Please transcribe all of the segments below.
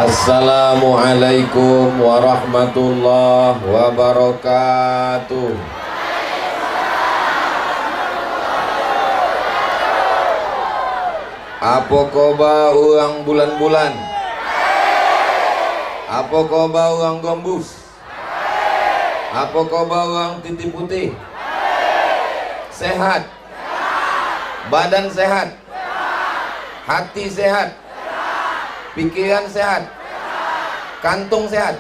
Assalamualaikum warahmatullahi wabarakatuh. Apa khabar orang bulan-bulan? Apa khabar orang gembus? Apa khabar orang titik putih? Sehat? Badan sehat? Hati sehat? Pikiran sehat? Kantung sehat?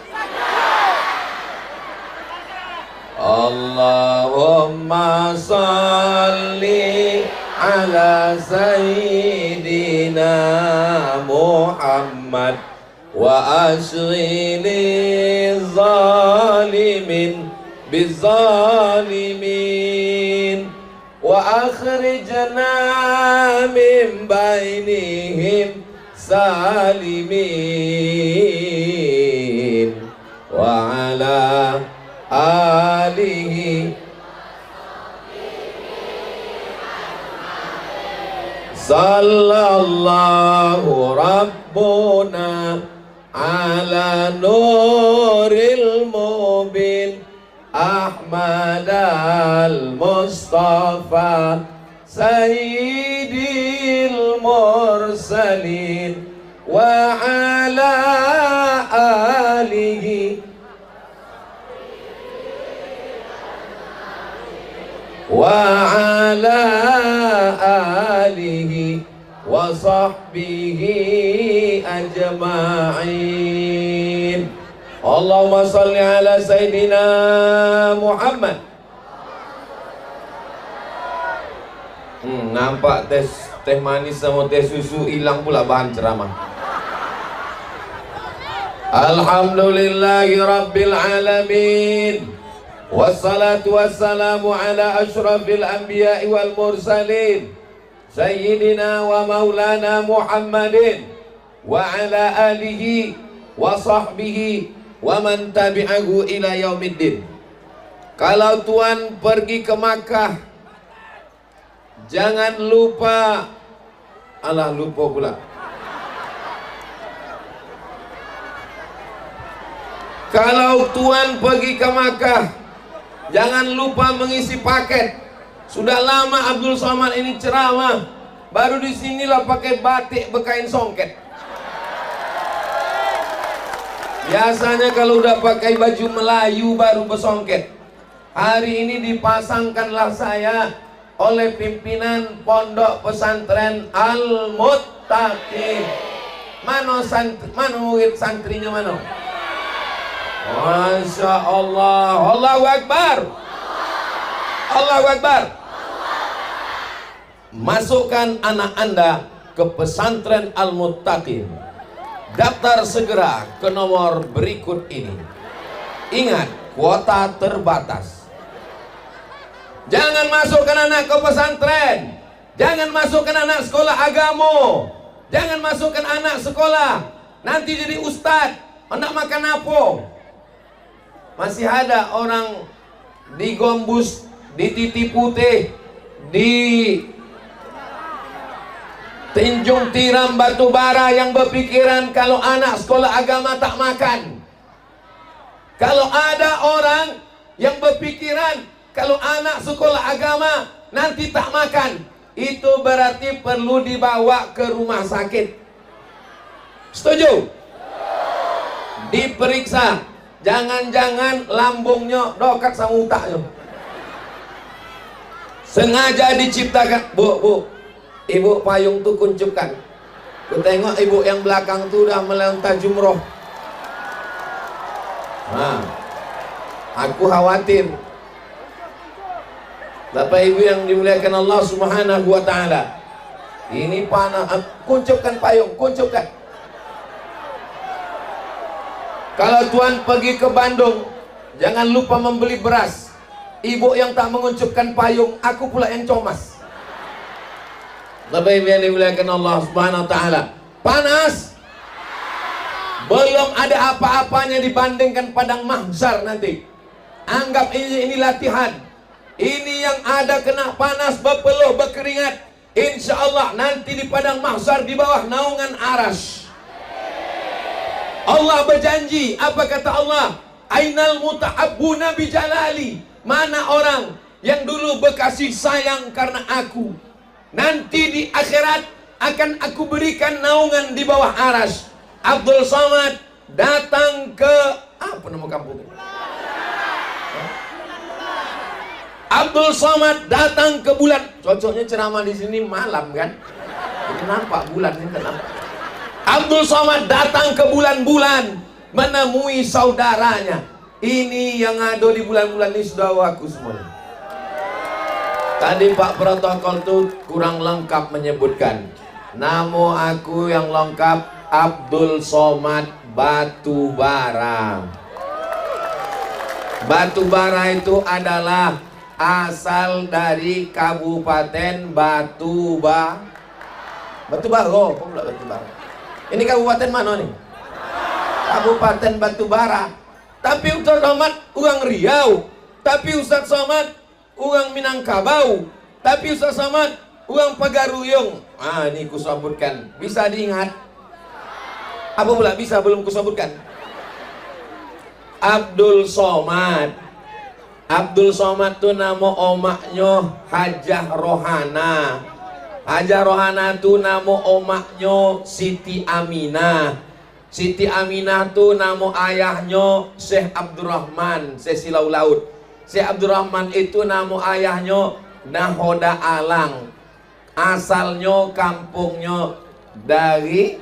Allahumma salli ala sayyidina Muhammad wa ashghili zalimin bizzalimin wa akhrijna min bainihim salimin wa ala alihi sallallahu rabbuna ala nuril mubin Ahmad al-Mustafa Sayyidil Mursalin wa ala alihi wa ala alihi wa sahbihi ajma'in. Allahumma salli ala Sayyidina Muhammad. Nampak teh manis sama teh susu hilang pula bahan ceramah. Alhamdulillahi rabbil alamin. Wassalatu wassalamu ala ashrafil anbiya'i wal mursalin Sayyidina wa maulana Muhammadin wa ala alihi wa sahbihi wa man tabi'ahu ila yaumiddin. Kalau Tuan pergi ke Makkah, jangan lupa, lupa pula. Kalau Tuan pergi ke Makkah, jangan lupa mengisi paket. Sudah lama Abdul Somad ini ceramah, baru disinilah pakai batik berkain songket. Biasanya kalau udah pakai baju Melayu baru bersongket. Hari ini dipasangkanlah saya oleh pimpinan Pondok Pesantren Al-Muttaqin. Mana murid santrinya mana? Masya Allah. Allahu Akbar. Allahu Akbar. Masukkan anak Anda ke Pesantren Al-Muttaqin. Daftar segera ke nomor berikut ini. Ingat, kuota terbatas. Jangan masukkan anak ke pesantren. Jangan masukkan anak sekolah agama. Jangan masukkan anak sekolah nanti jadi ustadz, hendak makan apa. Masih ada orang di Gombus, di Titik Putih, di Tanjung Tiram Batubara yang berpikiran kalau anak sekolah agama tak makan. Kalau ada orang yang berpikiran kalau anak sekolah agama nanti tak makan, itu berarti perlu dibawa ke rumah sakit. Setuju? Diperiksa. Jangan-jangan lambungnya dokat sama utaknya. Sengaja diciptakan. Bu, ibu payung tuh kuncupkan. Ku tengok ibu yang belakang tuh udah melontar jumroh. Nah, aku khawatir. Bapak ibu yang dimuliakan Allah Subhanahu wa ta'ala, ini panas. Kuncupkan payung, kuncupkan. Kalau Tuan pergi ke Bandung, jangan lupa membeli beras. Ibu yang tak menguncupkan payung, aku pula yang comas. Bapak ibu yang dimuliakan Allah Subhanahu wa ta'ala, panas. Belum ada apa-apanya dibandingkan padang mahsyar nanti. Anggap ini latihan. Ini yang ada kena panas, berpeluh, berkeringat. Insya Allah nanti di padang mahsyar di bawah naungan arasy. Allah berjanji, apa kata Allah? Ainal muta'abbuna bijalali. Mana orang yang dulu berkasih sayang karena aku, nanti di akhirat akan aku berikan naungan di bawah aras. Abdul Somad datang ke apa nama kampung? Abdul Somad datang ke bulan. Cocoknya ceramah di sini malam kan? Jadi nampak bulan ini nampak. Abdul Somad datang ke bulan-bulan menemui saudaranya. Ini yang ada di bulan-bulan ini saudaraku semua. Tadi Pak Protokol tuh kurang lengkap menyebutkan. Nama aku yang lengkap Abdul Somad Batubara. Batubara itu adalah asal dari Kabupaten Batubara. Kok pula Batubara? Ini kabupaten mana nih? Kabupaten Batubara. Tapi Ustaz Somad orang Riau. Tapi Ustaz Somad orang Minangkabau. Tapi Ustaz Somad orang Pagaruyung. Ini kusebutkan. Bisa diingat? Apa pula bisa belum kusebutkan? Abdul Somad. Abdul Somad tuh nama omaknya Hajah Rohana. Hajah Rohana tuh nama omaknya Siti Aminah. Siti Aminah tuh nama ayahnya Syekh Abdurrahman, Syekh Silau Laut. Syekh Abdurrahman itu nama ayahnya Nahoda Alang. Asalnya kampungnya dari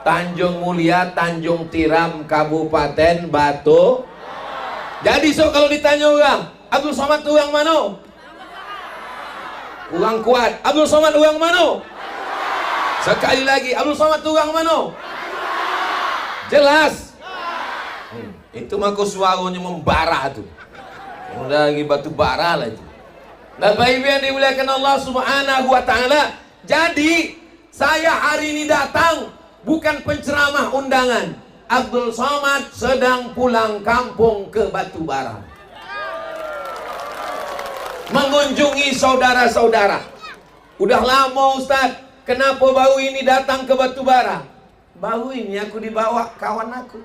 Tanjung Mulia, Tanjung Tiram, Kabupaten Batu. Jadi kalau ditanya orang, Abdul Somad itu orang mana? Orang kuat. Abdul Somad orang mana? Sekali lagi, Abdul Somad itu orang mana? Jelas. Itu maka suaranya membara tuh. Udah lagi batu bara lah itu. Bapak Ibu yang dimuliakan Allah Subhanahu wa taala. Jadi, saya hari ini datang bukan penceramah undangan. Abdul Somad sedang pulang kampung ke Batubara, mengunjungi saudara-saudara. Udah lama Ustaz, kenapa baru ini datang ke Batubara? Baru ini aku dibawa kawan aku.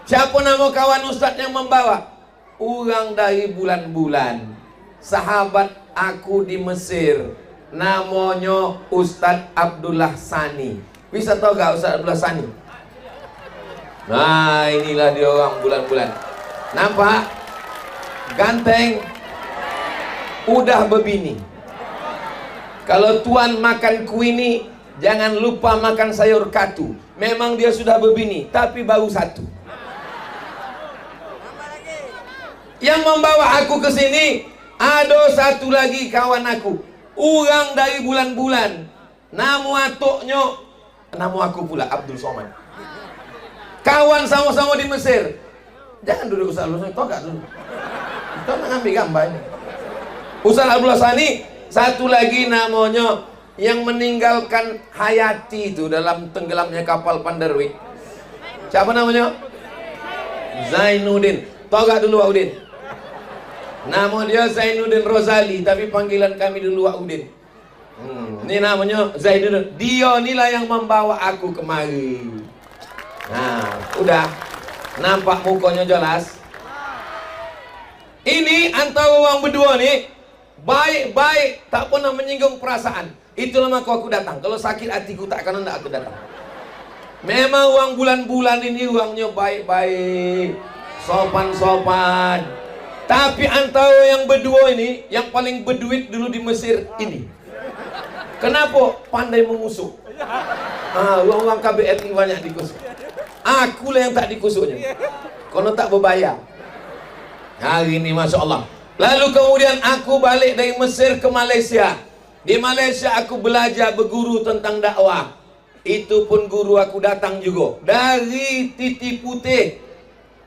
Siapa nama kawan Ustaz yang membawa? Orang dari bulan-bulan, sahabat aku di Mesir, namanya Ustaz Abdullah Sani. Bisa tahu gak Ustaz Abdullah Sani? Nah, inilah dia orang bulan-bulan. Nampak? Ganteng. Udah berbini. Kalau tuan makan kuini, jangan lupa makan sayur katu. Memang dia sudah berbini, tapi baru satu. Yang membawa aku ke sini, ada satu lagi kawan aku. Orang dari bulan-bulan. Nama atuknya, nama aku pula Abdul Somad. Kawan sama-sama di Mesir. Jangan duduk Ustaz Abdullah Sani, togak dulu. Kita nak ambil gambar ini. Ustaz Abdullah Sani, satu lagi namanya yang meninggalkan hayati itu dalam tenggelamnya kapal Pandarwik. Siapa namanya? Zainuddin. Togak dulu Wak Udin. Nama dia Zainuddin Rozali, tapi panggilan kami dulu Wak Udin. Ini namanya Zainuddin. Dia inilah yang membawa aku kemari. Nah, udah nampak mukanya jelas. Ini antara orang berdua nih baik-baik, tak pernah menyinggung perasaan. Itulah maka aku datang. Kalau sakit hatiku tak akan hendak aku datang. Memang uang bulan-bulan ini uangnya baik-baik, sopan-sopan. Tapi antara yang berdua ini, yang paling berduit dulu di Mesir ini. Kenapa? Pandai mengusuk. Uang-uang KBRI banyak dikusuk. Akulah yang tak dikusuknya. Kalau tak berbayar. Hari ini Masya Allah. Lalu kemudian aku balik dari Mesir ke Malaysia. Di Malaysia aku belajar berguru tentang dakwah. Itu pun guru aku datang juga dari Titi Putih,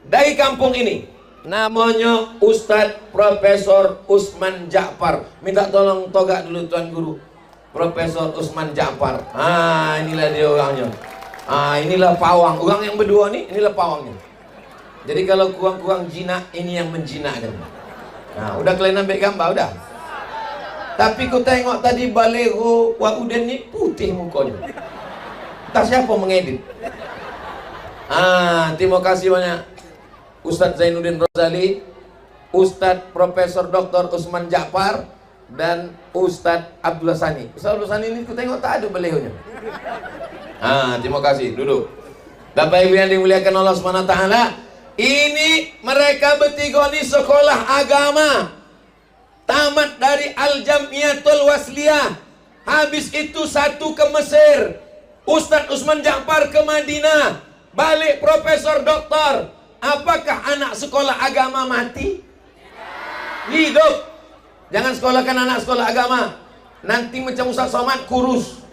dari kampung ini. Namanya Ustadz Profesor Usman Ja'far. Minta tolong togak dulu Tuan Guru. Profesor Usman Ja'far. Inilah dia orangnya. Inilah pawang. Orang yang berdua nih, inilah pawangnya. Jadi kalau kurang-kurang jinak, ini yang menjinakkan. Nah, udah kalian ambil gambar, udah. Tapi ku tengok tadi balero Wak Udin ni putih mukanya. Tak siapa mengedit. Terima kasih banyak Ustadz Zainuddin Rozali, Ustadz Profesor Dr. Usman Ja'far, dan Ustadz Abdullah Sani. Ustadz Abdullah Sani ini ku tengok tak ada beliaunya. Terima kasih, duduk. Bapak Ibu yang dimuliakan Allah SWT, ini mereka bertiga ini sekolah agama, tamat dari Al-Jamiatul Wasliyah. Habis itu satu ke Mesir, Ustadz Usman Ja'far ke Madinah, balik Profesor Doktor. Apakah anak sekolah agama mati? Hidup. Jangan sekolahkan anak sekolah agama, nanti macam Ustaz Somad kurus.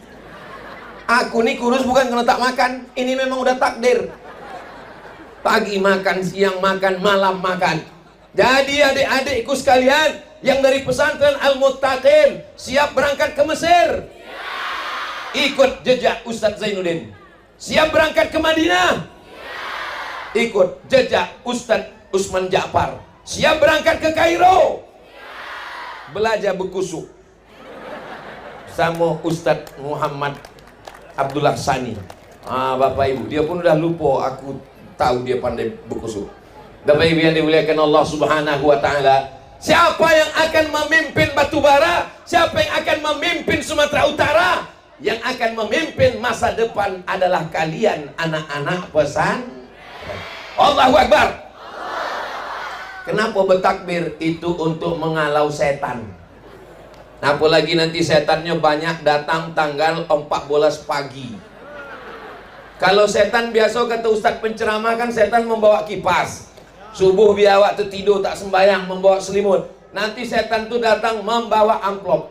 Aku nih kurus bukan karena tak makan, ini memang udah takdir. Pagi makan, siang makan, malam makan. Jadi adik-adikku sekalian yang dari pesantren Al-Muttaqin siap berangkat ke Mesir? Ikut jejak Ustadz Zainuddin. Siap berangkat ke Madinah? Ikut jejak Ustadz Usman Ja'far. Siap berangkat ke Kairo? Belajar berkusuk sama Ustadz Muhammad Abdullah Sani. Bapak Ibu, dia pun udah lupa, aku tahu dia pandai berkusuk. Bapak Ibu yang dimuliakan Allah Subhanahu wa Ta'ala, siapa yang akan memimpin Batubara? Siapa yang akan memimpin Sumatera Utara? Yang akan memimpin masa depan adalah kalian, anak-anak pesan. Allahu Akbar. Kenapa bertakbir? Itu untuk mengalau setan. Apalagi nanti setannya banyak datang tanggal 14 pagi. Kalau setan biasa kata Ustadz penceramah kan setan membawa kipas. Subuh biar awak tertidur tak sembahyang membawa selimut. Nanti setan tu datang membawa amplop.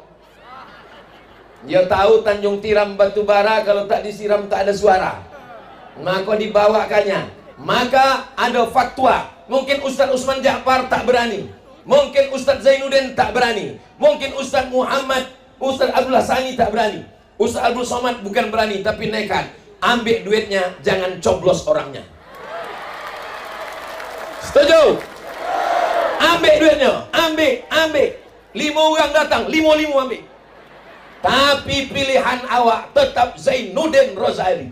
Dia tahu Tanjung Tiram Batubara kalau tak disiram tak ada suara. Maka dibawakannya. Maka ada fatwa. Mungkin Ustadz Usman Ja'far tak berani, mungkin Ustadz Zainuddin tak berani, mungkin Ustadz Muhammad, Ustadz Abdullah Sani tak berani, Ustadz Abdul Somad bukan berani tapi nekat. Ambil duitnya, jangan coblos orangnya. Setuju? Ambil duitnya, ambil. 5 orang datang, 5 ambil. Tapi pilihan awak tetap Zainuddin Rozali.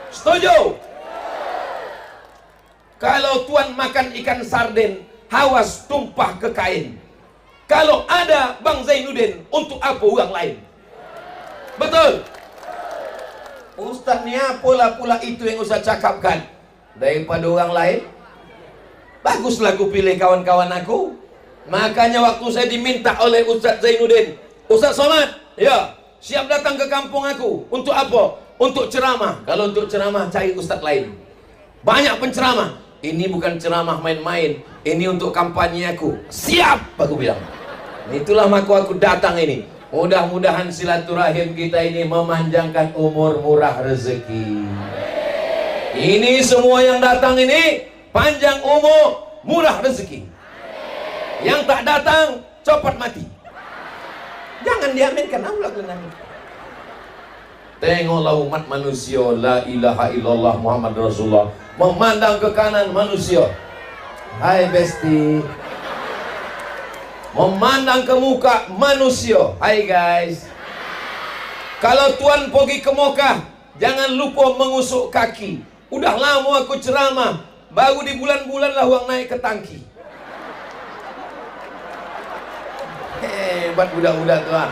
Setuju? Kalau tuan makan ikan sarden, hawas tumpah ke kain. Kalau ada Bang Zainuddin, untuk apa orang lain? Betul? Ustaz ni apalah pula itu yang Ustaz cakapkan daripada orang lain? Baguslah aku pilih kawan-kawan aku. Makanya waktu saya diminta oleh Ustaz Zainuddin, Ustaz Somad, ya, siap datang ke kampung aku. Untuk apa? Untuk ceramah. Kalau untuk ceramah, cari Ustaz lain. Banyak penceramah. Ini bukan ceramah main-main, ini untuk kampanye aku. Siap, aku bilang. Itulah maka aku datang ini. Mudah-mudahan silaturahim kita ini memanjangkan umur, murah rezeki. Ini semua yang datang ini panjang umur, murah rezeki. Yang tak datang, cepat mati. Jangan diaminkan, Allah amin. Tengoklah umat manusia, la ilaha illallah Muhammad Rasulullah, memandang ke kanan manusia. Hai besti. Memandang ke muka manusia. Hai guys. Kalau tuan pergi ke Mekah, jangan lupa mengusuk kaki. Udah lama aku ceramah, baru di bulan-bulan lah uang naik ke tangki. Hebat budak-budak tuan.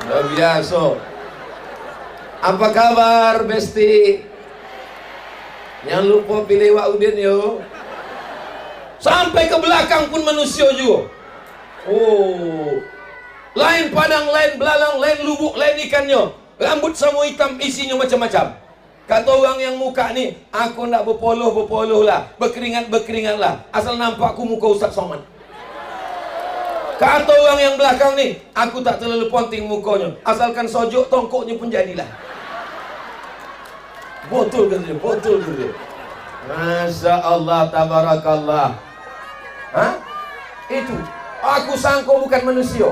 Luar biasa. Apa kabar besti? Jangan lupa pilih Wak Udin yo. Sampai ke belakang pun manusia juga. Oh, lain padang, lain belalang, lain lubuk, lain ikannya. Rambut semua hitam, isinya macam-macam. Kata orang yang muka ni, aku nak berpoloh lah, berkeringat lah, asal nampak aku muka Ustaz Somad. Kata orang yang belakang ni, aku tak terlalu penting mukanya, asalkan sojok tongkoknya pun jadilah. Betul ke dia? Betul ke dia? Masya Allah, tabarakallah. Hah? Itu. Aku sangka bukan manusia.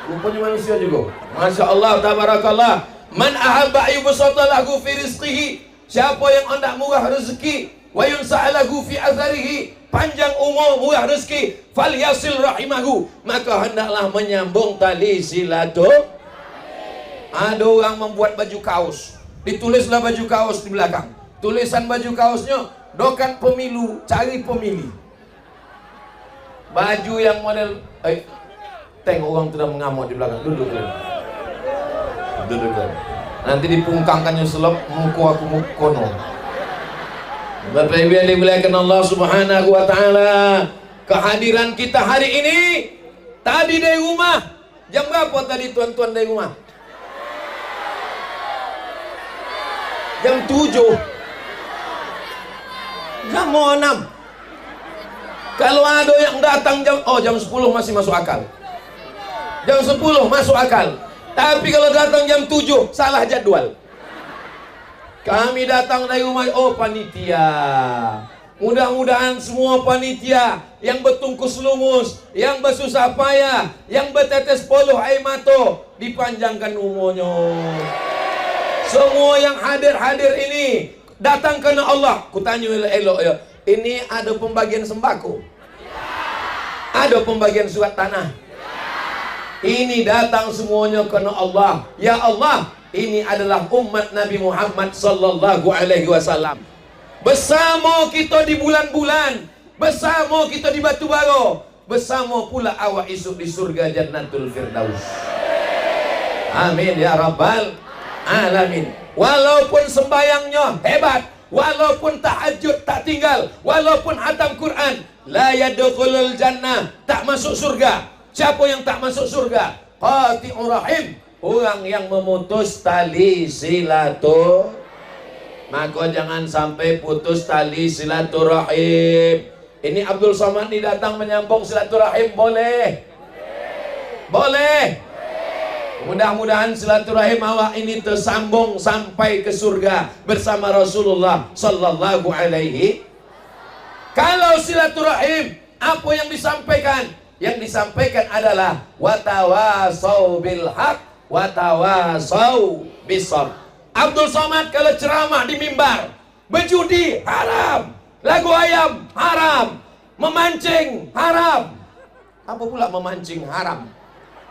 Rupanya manusia juga. Masya Allah, tabarakallah. Man ahabba yubsata lahu fi rizqihi. Siapa yang hendak murah rezeki, wa yunsa'alahu fi azarihi, panjang umur, murah rezeki, falyasil rahimahu, maka hendaklah menyambung tali silaturahim. Ada orang membuat baju kaos, ditulislah baju kaos di belakang, tulisan baju kaosnya, dokan pemilu, cari pemilih. Baju yang model, tengok orang sudah mengamuk di belakang, duduk kalian. Duduk kalian. Nanti dipungkangkannya selop, muku aku mukono. Bapak Ibu yang dimuliakan Allah Subhanahu wa taala, kehadiran kita hari ini tadi dari rumah. Jam berapa tadi tuan-tuan dari rumah? Jam 7. Jam 6. Kalau ada yang datang jam 10 masih masuk akal. Jam 10 masuk akal. Tapi kalau datang jam 7 salah jadwal. Kami datang dari rumah, panitia. Mudah-mudahan semua panitia yang bertungkus lumus, yang bersusah payah, yang bertetes poluh air mata, dipanjangkan umurnya. Semua yang hadir ini datang karena Allah. Kutanya elok ya, ini ada pembagian sembako? Ada pembagian surat tanah? Ini datang semuanya karena Allah. Ya Allah, ini adalah umat Nabi Muhammad sallallahu alaihi wasallam. Bersama kita di bulan-bulan, bersama kita di batu bara, bersama pula awak esok di surga Jannatul Firdaus. Amin ya rabbal alamin. Walaupun sembayangnya hebat, walaupun tahajud tak tinggal, walaupun hatam Quran, la yadkhulul jannah, tak masuk surga. Siapa yang tak masuk surga? Qati'ur rahim, orang yang memutus tali silaturahim. Maka jangan sampai putus tali silaturahim. Ini Abdul Somad ini datang menyambung silaturahim, boleh? Boleh. Mudah-mudahan silaturahim awak ini tersambung sampai ke surga bersama Rasulullah sallallahu alaihi. Kalau silaturahim, apa yang disampaikan? Yang disampaikan adalah watawasau bil haq, watawasau bisabr. Abdul Somad kalau ceramah di mimbar, berjudi haram, lagu ayam haram, memancing haram. Apa pula memancing haram?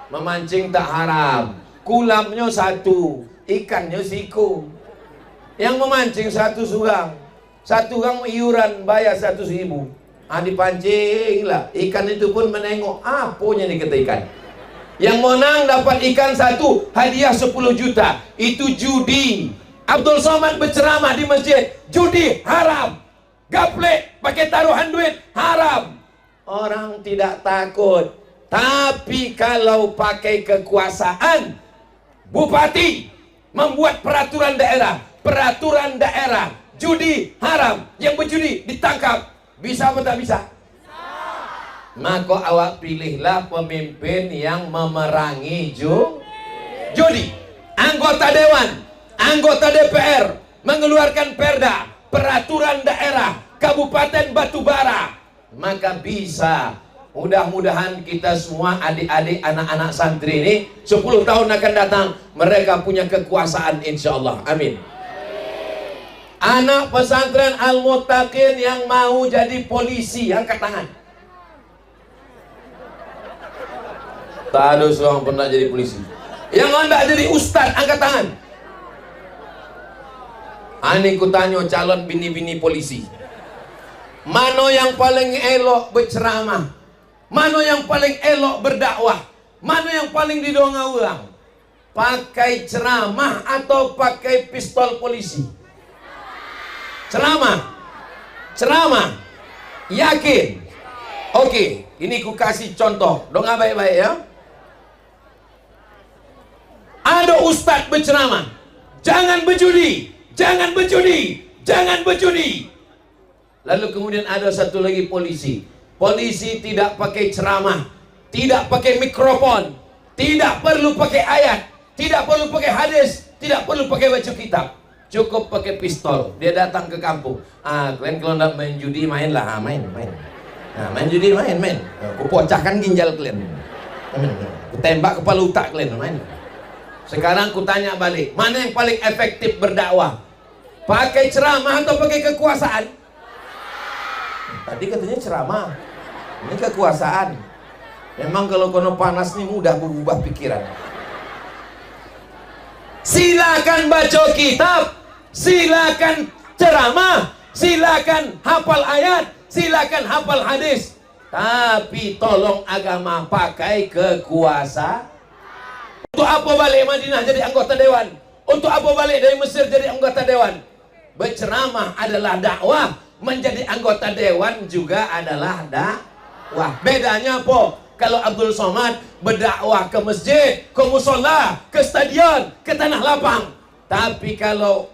Memancing tak haram, kulamnya satu, ikannya siku. Yang memancing satu orang iuran bayar 100.000. Dipancing lah, ikan itu pun menengok apanya nih kata ikan. Yang menang dapat ikan satu, hadiah 10 juta. Itu judi. Abdul Somad berceramah di masjid, judi haram, gaplek pakai taruhan duit haram. Orang tidak takut. Tapi kalau pakai kekuasaan, bupati membuat peraturan daerah, judi haram, yang berjudi ditangkap. Bisa apa tak bisa? Maka awak pilihlah pemimpin yang memerangi judi. Anggota dewan, anggota DPR mengeluarkan perda, peraturan daerah, Kabupaten Batubara. Maka bisa. Mudah-mudahan kita semua adik-adik anak-anak santri ini 10 tahun akan datang, mereka punya kekuasaan insyaallah. Amin. Anak pesantren Al-Muttaqin yang mau jadi polisi, angkat tangan. Tak ada seorang pernah jadi polisi. Yang hendak jadi ustaz, angkat tangan. Ani kutanya calon bini-bini polisi, mana yang paling elok berceramah, mana yang paling elok berdakwah, mana yang paling didongeng orang? Pakai ceramah atau pakai pistol polisi? Ceramah, yakin? Oke, ini ku kasih contoh, dengar baik-baik ya. Ada ustadz berceramah, jangan berjudi, jangan berjudi, jangan berjudi. Lalu kemudian ada satu lagi polisi tidak pakai ceramah, tidak pakai mikrofon, tidak perlu pakai ayat, tidak perlu pakai hadis, tidak perlu pakai baju kitab. Cukup pakai pistol, dia datang ke kampung. Kalian kalau nak main judi mainlah, main. Main judi main. Aku pecahkan ginjal kalian. Aku tembak kepala otak kalian, main. Sekarang aku tanya balik, mana yang paling efektif berdakwah? Pakai ceramah atau pakai kekuasaan? Tadi katanya ceramah, ini kekuasaan. Memang kalau kono panas nih mudah berubah pikiran. Silakan baca kitab, silakan ceramah, silakan hafal ayat, silakan hafal hadis. Tapi tolong agama pakai kekuasaan. Untuk apa balik Madinah jadi anggota dewan? Untuk apa balik dari Mesir jadi anggota dewan? Berceramah adalah dakwah, menjadi anggota dewan juga adalah dakwah. Bedanya apa? Kalau Abdul Somad berdakwah ke masjid, ke musola, ke stadion, ke tanah lapang. Tapi kalau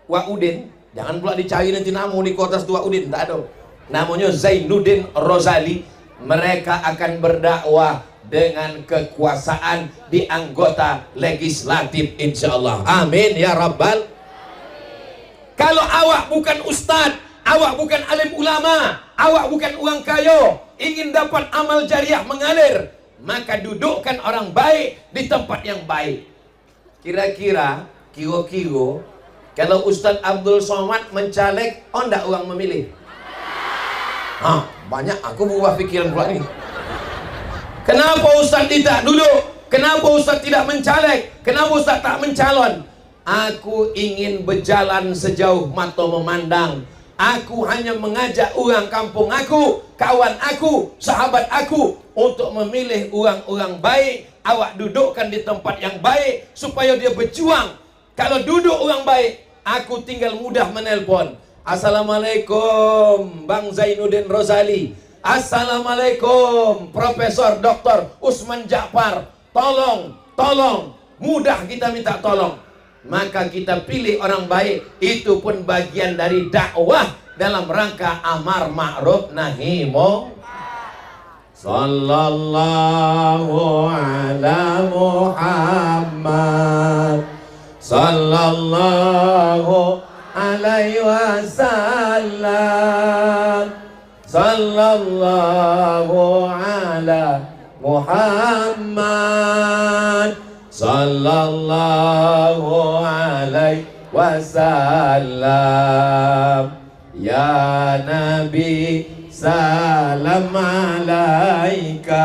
Wa'udin, jangan pula dicari nanti nama di kota Wa'udin, tak ada. Namanya Zainuddin Rozali. Mereka akan berdakwah dengan kekuasaan di anggota legislatif, insyaallah. Amin ya rabbal. Kalau awak bukan ustadz, awak bukan alim ulama, awak bukan orang kaya, ingin dapat amal jariah mengalir, maka dudukkan orang baik di tempat yang baik. Kira-kira kalau Ustadz Abdul Somad mencaleg, ndak orang memilih? Banyak, aku berubah pikiran pula ni. Kenapa Ustaz tidak duduk? Kenapa Ustaz tidak mencaleg? Kenapa Ustaz tak mencalon? Aku ingin berjalan sejauh mata memandang. Aku hanya mengajak orang kampung aku, kawan aku, sahabat aku untuk memilih orang-orang baik. Awak dudukkan di tempat yang baik supaya dia berjuang. Kalau duduk orang baik, aku tinggal mudah menelpon. Assalamualaikum Bang Zainuddin Rozali. Assalamualaikum Profesor Dr. Usman Ja'far. Tolong, mudah kita minta tolong. Maka kita pilih orang baik. Itu pun bagian dari dakwah dalam rangka amar ma'ruf nahi munkar. Sallallahu ala Muhammad, sallallahu alaihi wasallam, sallallahu ala Muhammad, sallallahu alaihi wasallam. Ya Nabi salam alaika,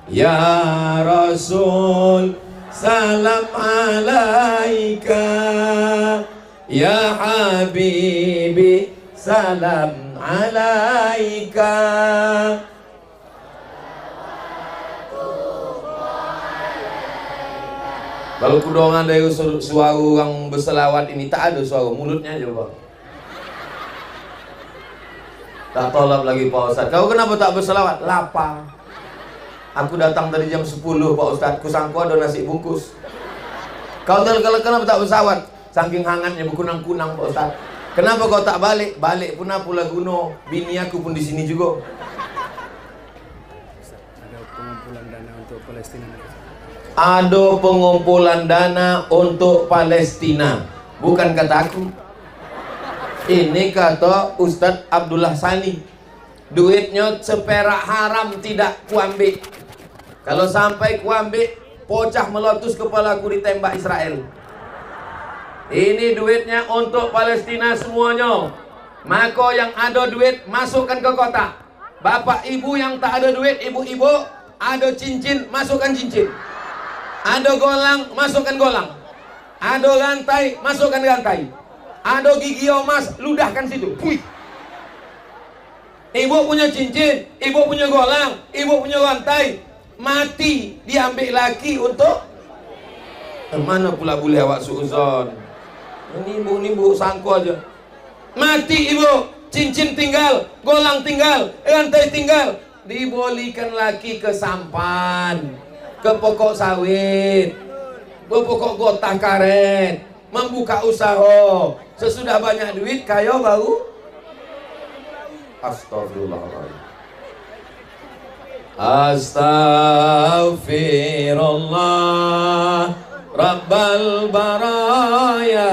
ya Rasul salam alaika, ya Habibi salam alaika. Kalau kudongan dari suara orang berselawat ini tak ada suara, mulutnya aja Pak. Tak tolak lagi Pak Ustaz. Kau kenapa tak berselawat? Lapar. Aku datang dari jam 10 Pak Ustaz. Kusangku ada nasi bungkus. Kau kenapa tak berselawat? Saking hangatnya berkunang-kunang Pak Ustaz. Kenapa kau tak balik? Balik pun pula Guno. Bini aku pun di sini juga. Ada pengumpulan dana untuk Palestina. Ada pengumpulan dana untuk Palestina. Bukan kata aku. Ini kata Ustadz Abdullah Sani. Duitnya seperak haram tidak kuambil. Kalau sampai kuambil, pocah meletus kepalaku ditembak Israel. Ini duitnya untuk Palestina semuanya. Maka yang ada duit masukkan ke kotak. Bapak ibu yang tak ada duit, ibu-ibu ada cincin, masukkan cincin. Ada golang, masukkan golang. Ada rantai, masukkan rantai. Ada gigi emas, ludahkan situ. Puih. Ibu punya cincin, ibu punya golang, ibu punya rantai. Mati diambil lagi untuk mana pula boleh awak suuzon. Ini ibu sangku aja. Mati ibu, cincin tinggal, golang tinggal, rantai tinggal. Dibolikan lagi ke sampan, ke pokok sawit, ke pokok gotah karet. Membuka usaha. Sesudah banyak duit, kaya baru. Astagfirullahaladzim. Astaghfirullah Rabbal baraya.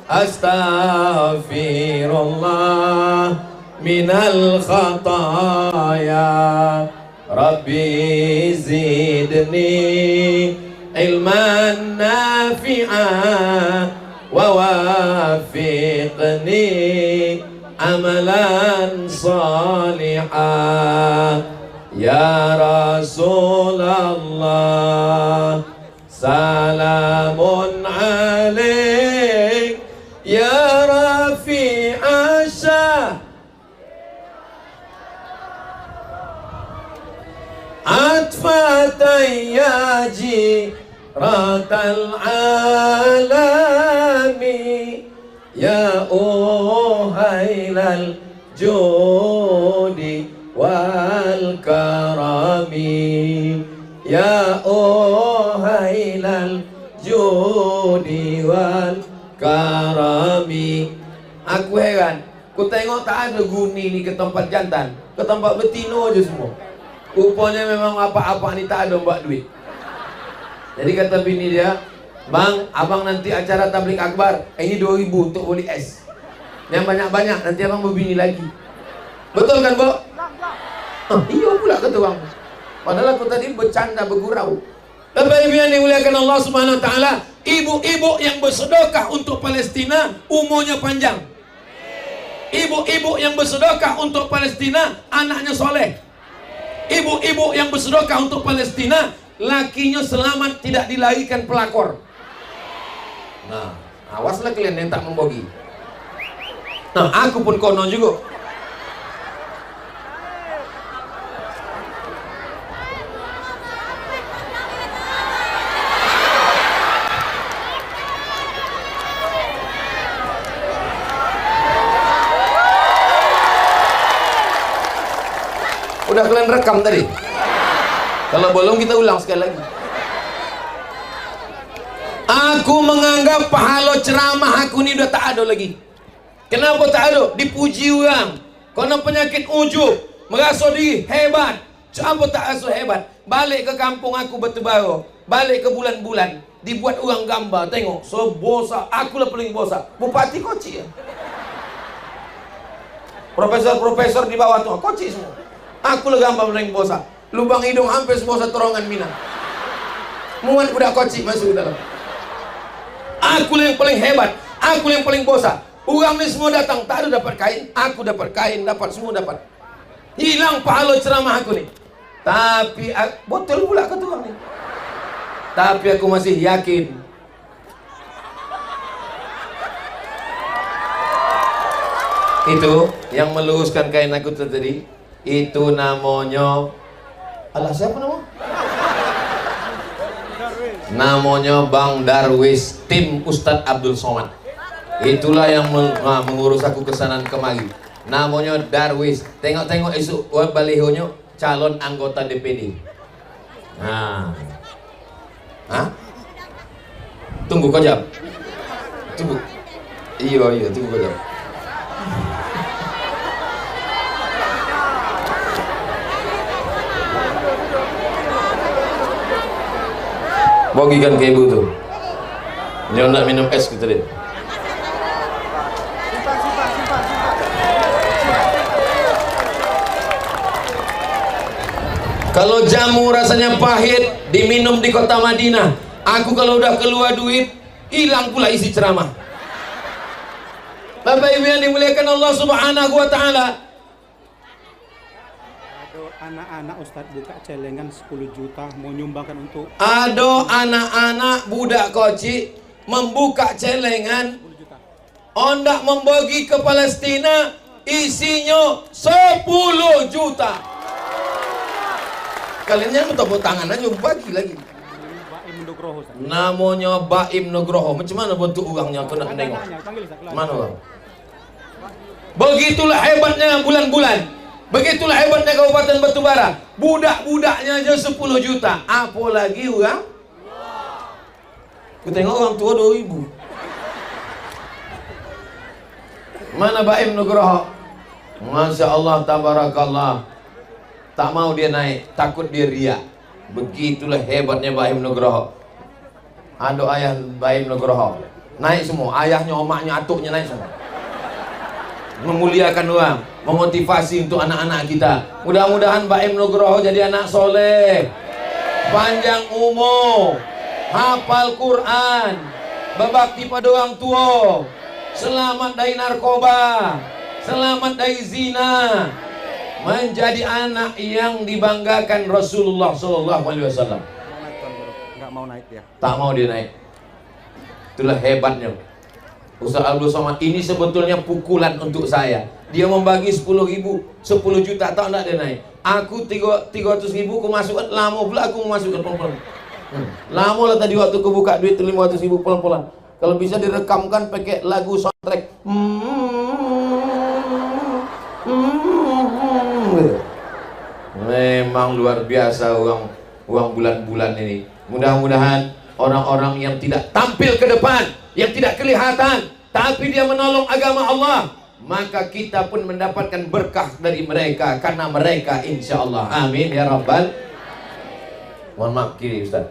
Astaghfirullah minal khataya. Rabbi zidni ilman nafi'ah wa wafiqni amalan salihah. Ya Rasulullah salamun alaik, ya fatfatay ya jiratal alami, ya uhailal judi wal karami, ya uhailal judi wal karami. Aku heran, ku tengok tak ada guni ni ke tempat jantan, ke tempat betino aja semua. Rupanya memang apa-apa ni tak ada buat duit. Jadi kata bini dia, bang, abang nanti acara tablik akbar, ini 2.000 untuk beli es. Yang banyak-banyak, nanti abang berbini lagi. Betul kan, Bu? Iya pula kata bang. Padahal aku tadi bercanda, bergurau. Bapak Ibu yang dimuliakan Allah Subhanahu wa taala, ibu-ibu yang bersedekah untuk Palestina umurnya panjang. Ibu-ibu yang bersedekah untuk Palestina anaknya soleh. Ibu-ibu yang bersedekah untuk Palestina lakinya selamat, tidak dilahirkan pelakor. Nah, awaslah kalian yang tak membogi. Nah, aku pun konon juga. Udah kalian rekam tadi? Kalau belum kita ulang sekali lagi. Aku menganggap pahala ceramah aku ni udah tak ada lagi. Kenapa tak ada? Dipuji orang. Karena penyakit ujub, merasa diri hebat. Apa tak rasa hebat? Balik ke kampung aku Batubara, balik ke bulan-bulan, dibuat orang gambar. Tengok, so bosak. Aku lah paling bosak. Bupati Koci ya. Profesor-profesor di bawah tu Koci semua. Aku lah gambar paling bosak. Lubang hidung hampir sebesar torongan Minang. Muat budak Koci masuk ke dalam. Aku lah yang paling hebat. Aku lah yang paling bosak. Orang ni semua datang, tak ada dapat kain. Aku dapat kain, dapat semua dapat. Hilang pahala ceramah aku ni. Tapi botol pula kata orang ni. Tapi aku masih yakin. Itu yang meluruskan kain aku tadi. Itu namanya, alah siapa nama? Namanya Bang Darwis, tim Ustadz Abdul Somad. Itulah yang mengurus aku kesanan kemari. Namanya Darwis. Tengok-tengok esok balihonya calon anggota DPD. Nah, tunggu kau jam. Tunggu. Iya, tunggu kau jam. Bagikan ke ibu tuh. Jangan nak minum es kita deh. Kalau jamu rasanya pahit diminum di kota Madinah. Aku kalau udah keluar duit, hilang pula isi ceramah. Bapak Ibu yang dimuliakan Allah Subhanahu wa taala. Anak-anak Ustadz buka celengan 10 juta mau nyumbangkan untuk. Ada anak-anak budak Koci membuka celengan 10 juta. Ondak membagi ke Palestina, isinya 10 juta. Kalian jangan tepuk tangan aja, bagi lagi. Baim Nugroho. Namanya Baim Nugroho. Macam mana bentuk orangnya? Aku nak tengok. Mana orang? Begitulah hebatnya bulan-bulan. Begitulah hebatnya Kabupaten Batubara. Budak-budaknya aja 10 juta. Apalagi orang? Aku tengok orang tua 2.000. Mana Baim Nugroho? Masya Allah, tabarakallah. Tak mau dia naik, takut dia riak. Begitulah hebatnya Baim Nugroho. Ada ayah Baim Nugroho. Naik semua, ayahnya, omaknya, atuknya naik semua. Memuliakan orang, memotivasi untuk anak-anak kita. Mudah-mudahan Baim Nugroho jadi anak soleh, panjang umur, hafal Quran, berbakti pada orang tua, selamat dari narkoba, selamat dari zina, menjadi anak yang dibanggakan Rasulullah SAW. Nggak mau naik dia. Tak mau dia naik. Itulah hebatnya Ustaz Abdul Somad. Ini sebetulnya pukulan untuk saya. Dia membagi 10.000, 10 juta tak nak dia naik. Aku 300.000 aku masukkan, lama pula aku masukkan pelan-pelan. Lama lah tadi waktu aku buka duit 500.000 pelan-pelan. Kalau bisa direkamkan pakai lagu soundtrack. Memang luar biasa uang bulan-bulan ini. Mudah-mudahan orang-orang yang tidak tampil ke depan, yang tidak kelihatan, tapi dia menolong agama Allah, maka kita pun mendapatkan berkah dari mereka karena mereka, insya Allah. Amin ya Rabbal. Mohon maaf kiri Ustaz.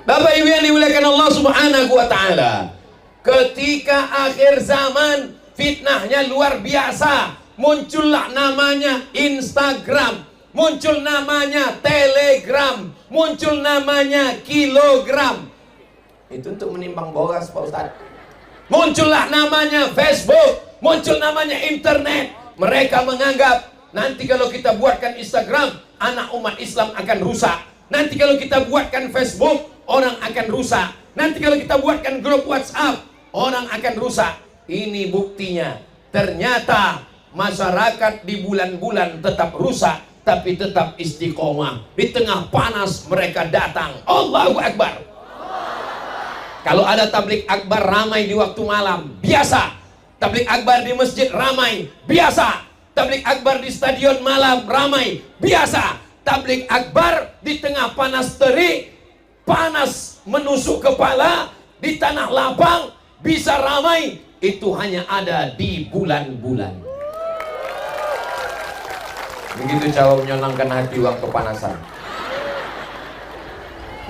Bapak Ibu yang dimuliakan Allah Subhanahu wa taala, ketika akhir zaman fitnahnya luar biasa, muncullah namanya Instagram, muncul namanya Telegram, muncul namanya kilogram. Itu untuk menimbang boras Pak Ustaz. Muncullah namanya Facebook, muncul namanya internet. Mereka menganggap nanti kalau kita buatkan Instagram, anak umat Islam akan rusak. Nanti kalau kita buatkan Facebook, orang akan rusak. Nanti kalau kita buatkan grup WhatsApp, orang akan rusak. Ini buktinya. Ternyata masyarakat di bulan-bulan tetap rusak, tapi tetap istiqomah. Di tengah panas mereka datang. Allahu Akbar. Kalau ada tablik akbar ramai di waktu malam, biasa. Tablik akbar di masjid ramai, biasa. Tablik akbar di stadion malam ramai, biasa. Tablik akbar di tengah panas terik, panas menusuk kepala, di tanah lapang, bisa ramai. Itu hanya ada di bulan-bulan. Begitu cara menyenangkan hati waktu kepanasan.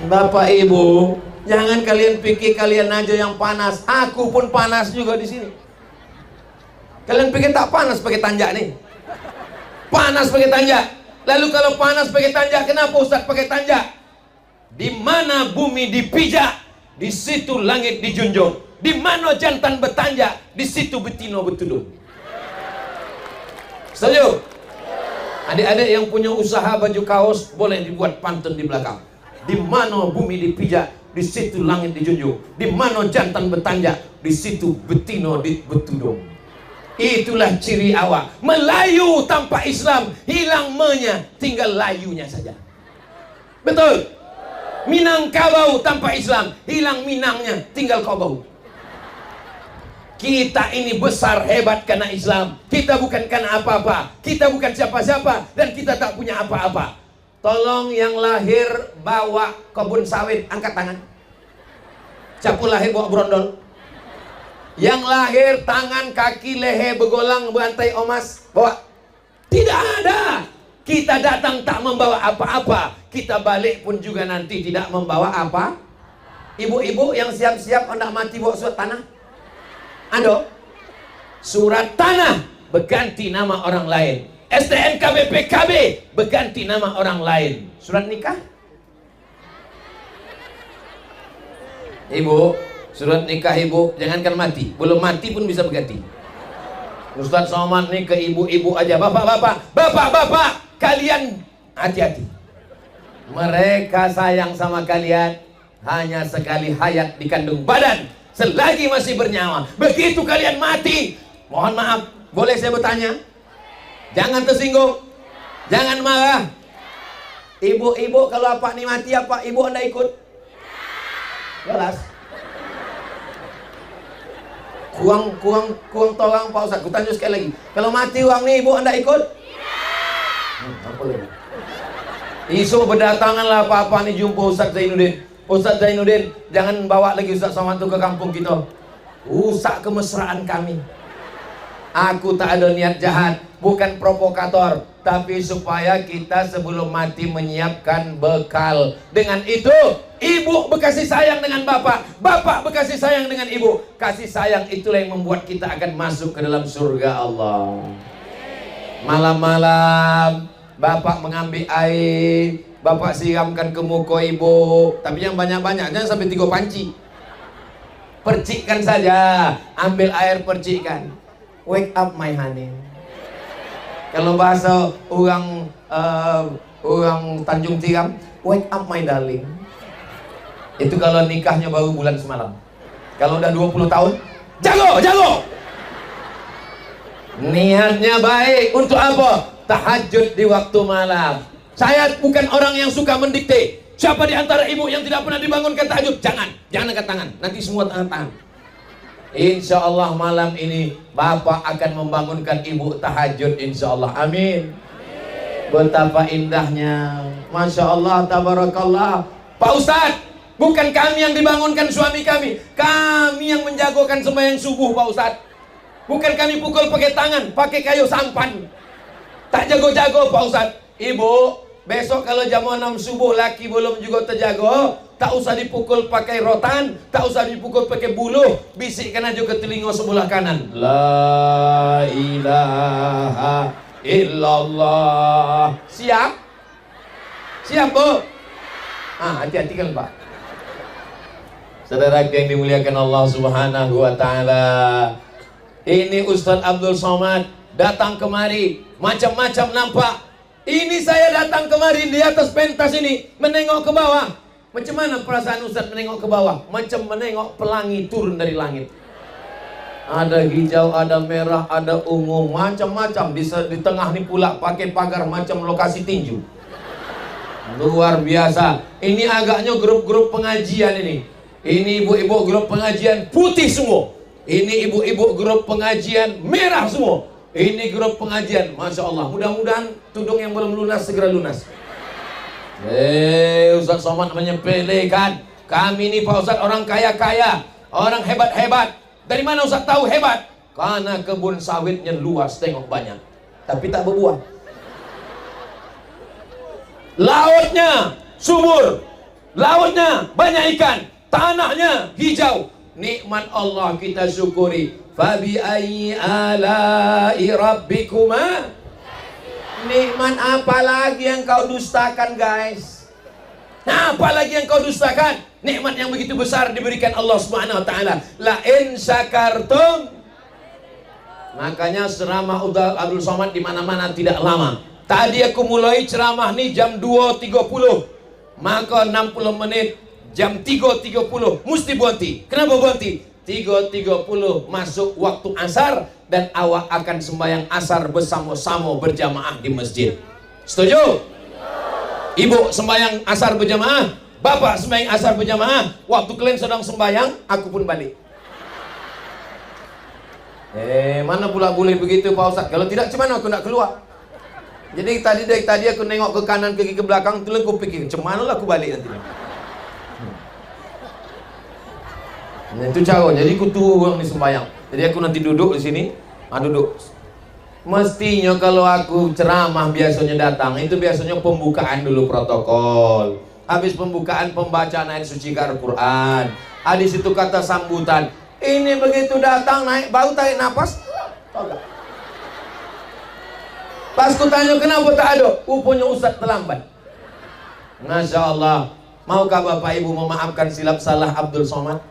Bapak Ibu, jangan kalian pikir kalian aja yang panas. Aku pun panas juga di sini. Kalian pikir tak panas pakai tanjak nih? Panas pakai tanjak. Lalu kalau panas pakai tanjak, kenapa Ustaz pakai tanjak? Di mana bumi dipijak, di situ langit dijunjung. Di mana jantan bertanjak, di situ betina bertudung. Setuju? Adik-adik yang punya usaha baju kaos boleh dibuat pantun di belakang. Di mana bumi dipijak, di situ langit dijunjung. Di mana jantan bertanjak, di situ betina bertudung. Itulah ciri awak. Melayu tanpa Islam, hilang me-nya, tinggal layunya saja. Betul? Minangkabau tanpa Islam, hilang minangnya, tinggal kobau. Kita ini besar hebat karena Islam. Kita bukan karena apa-apa. Kita bukan siapa-siapa, dan kita tak punya apa-apa. Tolong yang lahir bawa kebun sawit, angkat tangan. Siapa lahir bawa brondol? Yang lahir tangan, kaki, leher begolang, bantai omas, bawa? Tidak ada. Kita datang tak membawa apa-apa. Kita balik pun juga nanti tidak membawa apa. Ibu-ibu yang siap-siap hendak mati bawa surat tanah? Ando? Surat tanah berganti nama orang lain. STNK BPKB berganti nama orang lain. Surat nikah? Ibu, surat nikah ibu, jangankan mati, belum mati pun bisa berganti. Ustaz Somad nih ke ibu-ibu aja. Bapak-bapak, kalian hati-hati. Mereka sayang sama kalian hanya sekali hayat di kandung badan, selagi masih bernyawa. Begitu kalian mati, mohon maaf, boleh saya bertanya? Jangan tersinggung, jangan marah. Ibu-ibu kalau apa nih mati, apa ibu anda ikut? Jelas. Kuang tolong Pak Ustaz. Kutanya sekali lagi. Kalau mati uang nih ibu anda ikut? Apa lagi? Isu berdatanganlah apa-apa nih jumpa Ustaz Zainuddin. Ustaz Zainuddin, jangan bawa lagi Ustaz Somad ke kampung kita. Rusak kemesraan kami. Aku tak ada niat jahat, bukan provokator, tapi supaya kita sebelum mati menyiapkan bekal. Dengan itu, ibu berkasih sayang dengan bapak, bapak berkasih sayang dengan ibu. Kasih sayang itulah yang membuat kita akan masuk ke dalam surga Allah. Malam-malam, bapak mengambil air, bapak siramkan ke muka ibu, tapi yang banyak-banyak, jangan sampai 3 panci. Percikkan saja, ambil air percikkan. Wake up my honey. Kalau bahasa orang Tanjung Tiram, wake up my darling. Itu kalau nikahnya baru bulan semalam. Kalau udah 20 tahun, jago. Niatnya baik. Untuk apa? Tahajud di waktu malam. Saya bukan orang yang suka mendikte. Siapa di antara ibu yang tidak pernah dibangunkan tahajud? Jangan angkat tangan. Nanti semua angkat tangan. Insya Allah malam ini Bapak akan membangunkan ibu tahajud, insya Allah. Amin. Betapa indahnya, Masya Allah, tabarakallah. Pak Ustadz, bukan kami yang dibangunkan suami kami. Kami yang menjagokan sembahyang subuh, Pak Ustadz. Bukan kami pukul pakai tangan, pakai kayu sampan. Tak jago-jago, Pak Ustadz. Ibu, besok kalau jam 6 subuh laki belum juga terjago, tak usah dipukul pakai rotan, tak usah dipukul pakai buluh, bisikkan aja ke telinga sebelah kanan. La ilaha illallah. Siap? Siap, Bu? Hati-hati kan, Pak. Saudara yang dimuliakan Allah Subhanahu wa taala. Ini Ustadz Abdul Somad datang kemari, macam-macam nampak. Ini saya datang kemari di atas pentas ini, menengok ke bawah. Macam mana perasaan Ustadz menengok ke bawah? Macam menengok pelangi turun dari langit. Ada hijau, ada merah, ada ungu, macam-macam. Di tengah ini pula pakai pagar macam lokasi tinju. Luar biasa. Ini agaknya grup-grup pengajian ini. Ini ibu-ibu grup pengajian putih semua. Ini ibu-ibu grup pengajian merah semua. Ini grup pengajian, Masya Allah. Mudah-mudahan tudung yang belum lunas segera lunas. Ustadz Somad menyepelekan. Kami ini Pak Ustadz orang kaya-kaya, orang hebat-hebat. Dari mana Ustadz tahu hebat? Karena kebun sawitnya luas, tengok banyak, tapi tak berbuah. Lautnya subur, lautnya banyak ikan, tanahnya hijau. Nikmat Allah kita syukuri. Fabi ayyi ala'i rabbikuma. Nikmat apa lagi yang kau dustakan, guys? Nah, apa lagi yang kau dustakan? Nikmat yang begitu besar diberikan Allah Subhanahu wa taala. La in syakartum. Makanya ceramah Abdul Somad di mana-mana tidak lama. Tadi aku mulai ceramah nih jam 2.30. Maka 60 menit jam 3.30 mesti berhenti. Kenapa berhenti? 3.30 masuk waktu asar dan awak akan sembahyang asar bersama-sama berjamaah di masjid. Setuju? Ibu sembahyang asar berjamaah, bapak sembahyang asar berjamaah. Waktu kalian sedang sembahyang, aku pun balik. Mana pula boleh begitu Pak Ustaz? Kalau tidak, cuman aku nak keluar. Jadi dari tadi aku nengok ke kanan, ke belakang, tulen aku pikir, cuman lah aku balik nanti. Nah, itu cara. Jadi aku tunggu orang di sembahyang. Jadi aku nanti duduk di sini, duduk. Mestinya kalau aku ceramah biasanya datang, itu biasanya pembukaan dulu protokol. Habis pembukaan pembacaan ayat suci Al-Quran. Habis itu kata sambutan. Ini begitu datang naik bau tarik nafas. Pas ku tanya kenapa tak ada? Rupanya Ustaz terlambat. Masya Allah. Maukah Bapak Ibu memaafkan silap salah Abdul Somad?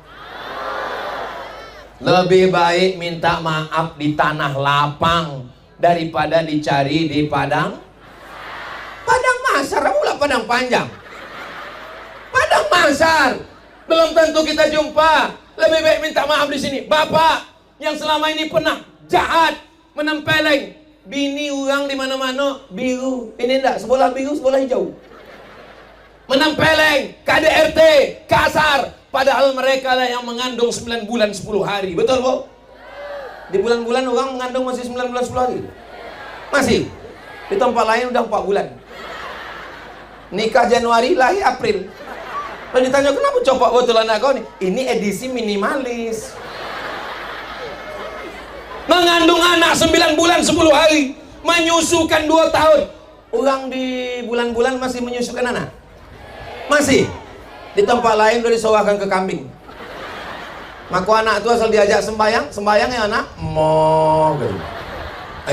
Lebih baik minta maaf di tanah lapang daripada dicari di padang mahsyar. Pula padang panjang, padang mahsyar belum tentu kita jumpa. Lebih baik minta maaf di sini. Bapak yang selama ini pernah jahat, menempeleng bini orang di mana-mana biru, ini enggak, sebelah biru sebelah hijau, menempeleng KDRT kasar. Padahal mereka lah yang mengandung 9 bulan 10 hari. Betul, Bu? Di bulan-bulan orang mengandung masih 9 bulan 10 hari. Masih. Di tempat lain udah 4 bulan. Nikah Januari, lahir April. Dan ditanya, kenapa copok betul anak kau nih? Ini edisi minimalis. Mengandung anak 9 bulan 10 hari. Menyusukan 2 tahun. Orang di bulan-bulan masih menyusukan anak? Masih. Di tempat lain udah disewahkan ke kambing. Maka anak itu asal diajak sembahyang ya anak gitu.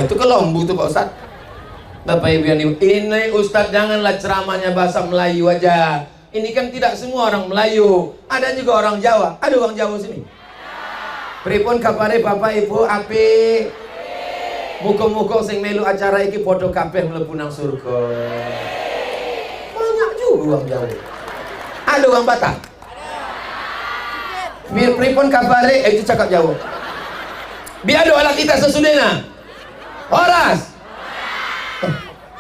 Itu kelombu tuh Pak Ustaz. Bapak Ibu yang ini Ustaz janganlah ceramahnya bahasa Melayu aja. Ini kan tidak semua orang Melayu. Ada juga orang Jawa. Ada orang Jawa sini. Pripun kapare Bapak Ibu api. Muka-muka sing melu acara iki podo kabeh mlebu nang surga. Banyak juga orang Jawa. Ada orang Batak? Biar pripun kabare itu cakap Jawa. Biar doa kita sesudahnya. Horas.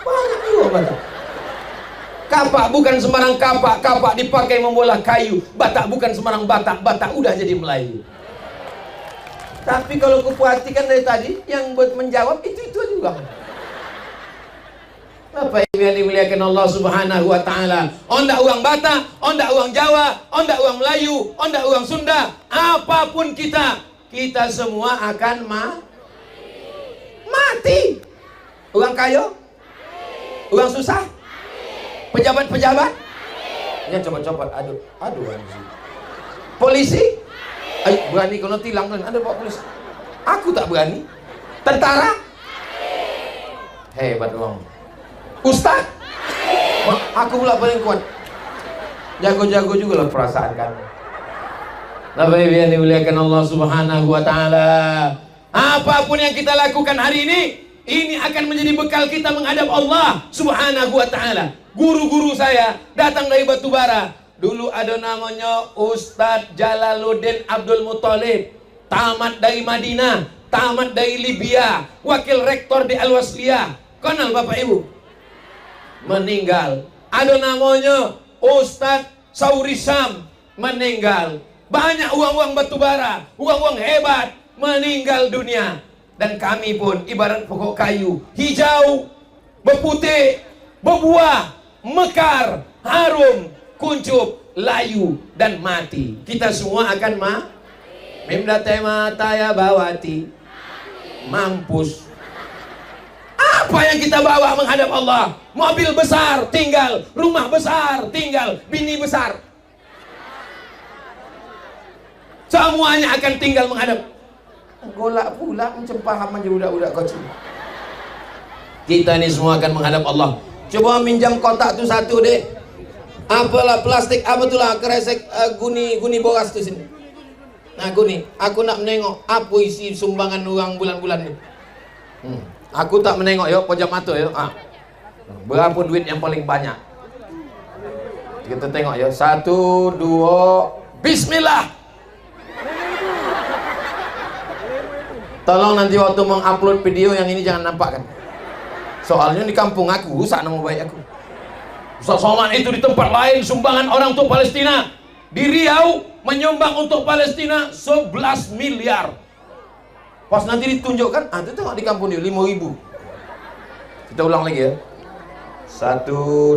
Banyak juga Batak. Kapak bukan sembarang kapak, kapak dipakai membolah kayu. Batak bukan sembarang Batak, Batak udah jadi Melayu. Tapi kalau kuperhatikan dari tadi, yang buat menjawab itu juga. Bapak Ibu yang dimuliakan Allah Subhanahu wa taala. Onda uang Batak, onda uang Jawa, onda uang Melayu, onda uang Sunda, apapun kita semua akan mati. Uang kayu? Uang susah? Pejabat-pejabat? Ya coba-coba, aduh anjing. Polisi? Ayo berani kalau tilang kan ada Pak polisi. Aku tak berani. Tentara? Hebat dong. Ustaz? Aku pula paling kuat. Jago-jago juga lah perasaan kan. Bapak Ibu yang dimuliakan Allah Subhanahu wa taala. Apapun yang kita lakukan hari ini akan menjadi bekal kita menghadap Allah Subhanahu wa taala. Guru-guru saya datang dari Batubara. Dulu ada namanya Ustadz Jalaluddin Abdul Muthalib, tamat dari Madinah, tamat dari Libya, wakil rektor di Al-Wasliyah. Kenal Bapak Ibu? Meninggal. Ada namanya Ustadz Saurisam, meninggal. Banyak uang-uang batubara, uang-uang hebat, meninggal dunia. Dan kami pun ibarat pokok kayu, hijau, berputih, berbuah, mekar, harum, kuncup, layu, dan mati. Kita semua akan Mimdate mataya bawati, mampus. Apa yang kita bawa menghadap Allah? Mobil besar tinggal, rumah besar tinggal, bini besar. Semuanya akan tinggal menghadap. Golak pula macam paham aja budak-budak kecil. Kita ni semua akan menghadap Allah. Coba minjam kotak tu satu dek. Apalah plastik, apa tu lah kresek guni boras tu sini. Nah guni, aku nak menengok apa isi sumbangan orang bulan-bulan ni. Aku tak menengok yo, pojok mata yo. Berapa duit yang paling banyak? Kita tengok yo. 1, 2, Bismillah. Tolong nanti waktu mengupload video yang ini jangan nampak kan. Soalnya di kampung aku rusak nama baik aku. Ustaz Somad itu di tempat lain sumbangan orang untuk Palestina. Di Riau menyumbang untuk Palestina 11 miliar. Pas nanti ditunjukkan, itu tengok di kampung dia 5.000. Kita ulang lagi ya. 1,